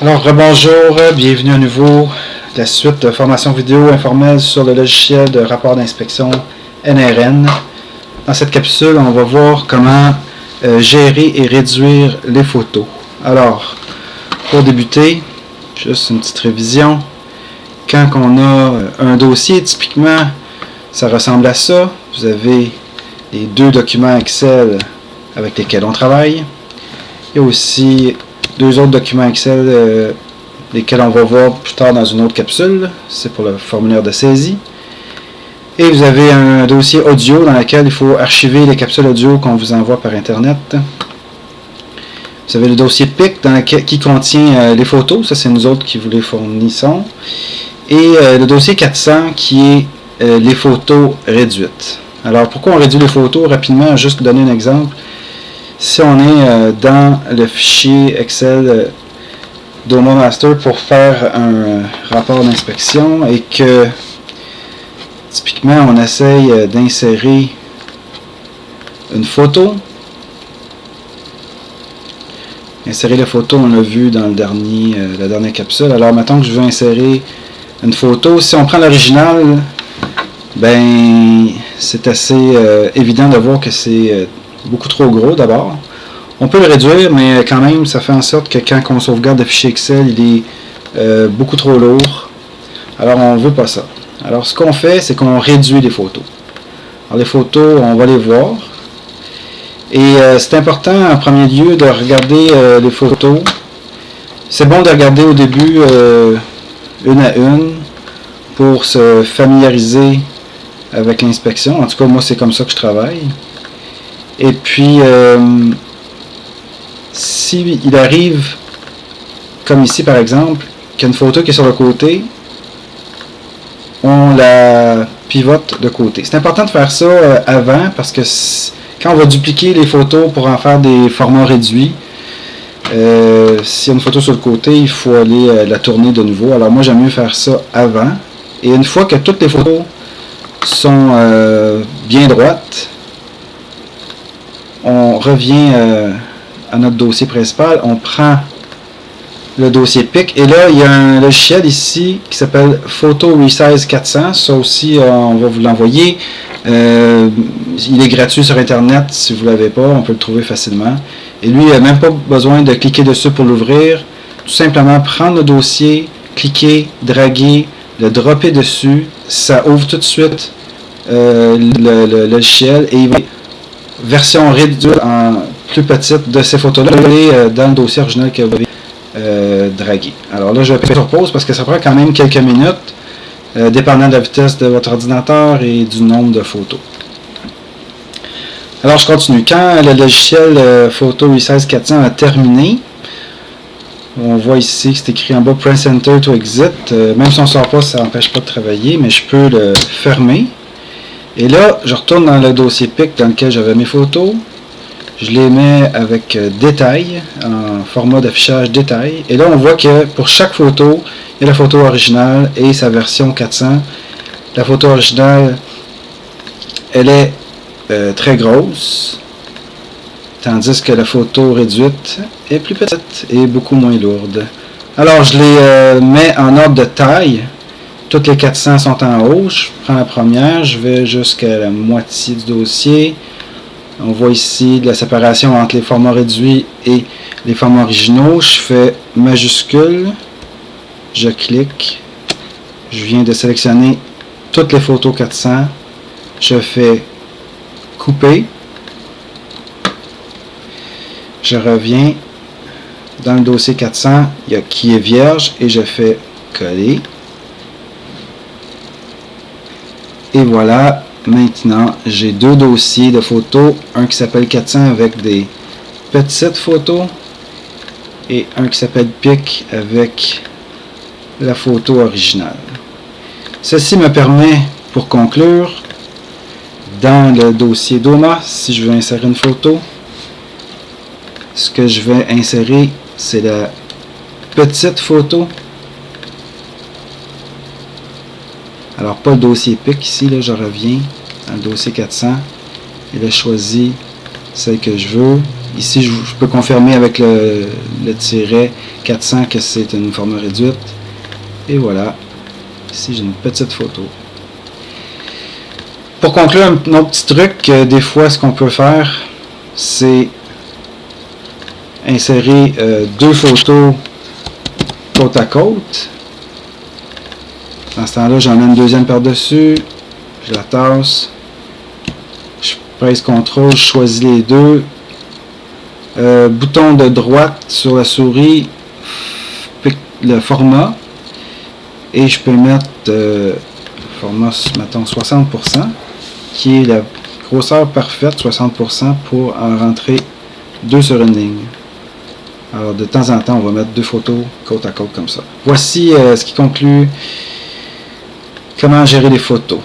Alors, rebonjour, bienvenue à nouveau. La suite de formation vidéo informelle sur le logiciel de rapport d'inspection NRN. Dans cette capsule, on va voir comment gérer et réduire les photos. Alors, pour débuter, juste une petite révision. Quand on a un dossier, typiquement, ça ressemble à ça. Vous avez les deux documents Excel avec lesquels on travaille. Il y a aussi deux autres documents Excel lesquels on va voir plus tard dans une autre capsule. C'est pour le formulaire de saisie. Et vous avez un dossier audio dans lequel il faut archiver les capsules audio qu'on vous envoie par Internet. Vous avez le dossier PIC qui contient les photos. Ça, c'est nous autres qui vous les fournissons. Et le dossier 400 qui est les photos réduites. Alors, pourquoi on réduit les photos? Rapidement, juste donner un exemple. Si on est dans le fichier Excel Doma Master pour faire un rapport d'inspection et que typiquement on essaye d'insérer une photo. Insérer la photo, on l'a vu dans la dernière capsule. Alors mettons que je veux insérer une photo. Si on prend l'original, ben c'est assez évident de voir que c'est beaucoup trop gros d'abord. On peut le réduire, mais quand même, ça fait en sorte que quand on sauvegarde le fichier Excel, il est beaucoup trop lourd. Alors, on ne veut pas ça. Alors, ce qu'on fait, c'est qu'on réduit les photos. Alors, les photos, on va les voir. Et c'est important, en premier lieu, de regarder les photos. C'est bon de regarder au début une à une pour se familiariser avec l'inspection. En tout cas, moi, c'est comme ça que je travaille. Et puis, si il arrive, comme ici par exemple, qu'il y a une photo qui est sur le côté, on la pivote de côté. C'est important de faire ça avant, parce que quand on va dupliquer les photos pour en faire des formats réduits, s'il y a une photo sur le côté, il faut aller la tourner de nouveau. Alors moi, j'aime mieux faire ça avant. Et une fois que toutes les photos sont bien droites, on revient à notre dossier principal, on prend le dossier PIC, et là il y a un logiciel ici qui s'appelle Photo Resize 400, ça aussi on va vous l'envoyer, il est gratuit sur Internet, si vous ne l'avez pas, on peut le trouver facilement, et lui il n'a même pas besoin de cliquer dessus pour l'ouvrir, tout simplement prendre le dossier, cliquer, draguer, le dropper dessus, ça ouvre tout de suite le logiciel, et il va version réduite en plus petite de ces photos-là dans le dossier original que vous avez dragué. Alors là, je vais faire sur pause parce que ça prend quand même quelques minutes, dépendant de la vitesse de votre ordinateur et du nombre de photos. Alors, je continue. Quand le logiciel Photo Resize 400 a terminé, on voit ici que c'est écrit en bas Press Enter to Exit. Même si on ne sort pas, ça n'empêche pas de travailler, mais je peux le fermer. Et là, je retourne dans le dossier PIC dans lequel j'avais mes photos. Je les mets avec détail, en format d'affichage détail. Et là, on voit que pour chaque photo, il y a la photo originale et sa version 400. La photo originale, elle est très grosse, tandis que la photo réduite est plus petite et beaucoup moins lourde. Alors, je les mets en ordre de taille. Toutes les 400 sont en haut. Je prends la première, je vais jusqu'à la moitié du dossier. On voit ici la séparation entre les formats réduits et les formats originaux. Je fais majuscule, je clique, je viens de sélectionner toutes les photos 400, je fais couper, je reviens dans le dossier 400 qui est vierge et je fais coller. Et voilà, maintenant j'ai deux dossiers de photos, un qui s'appelle 400 avec des petites photos et un qui s'appelle PIC avec la photo originale. Ceci me permet, pour conclure, dans le dossier Doma, si je veux insérer une photo, ce que je vais insérer, c'est la petite photo. Alors, pas le dossier PIC ici, là, je reviens dans le dossier 400 et là, je choisis celle que je veux. Ici, je peux confirmer avec le tiret 400 que c'est une format réduite. Et voilà. Ici, j'ai une petite photo. Pour conclure, un autre petit truc, des fois, ce qu'on peut faire, c'est insérer deux photos côte à côte. Dans ce temps-là, j'en mets une deuxième par-dessus. Je la tasse. Je presse CTRL, je choisis les deux. Bouton de droite sur la souris, le format. Et je peux mettre format, mettons 60%, qui est la grosseur parfaite, 60%, pour en rentrer deux sur une ligne. Alors de temps en temps, on va mettre deux photos côte à côte comme ça. Voici ce qui conclut comment gérer les photos.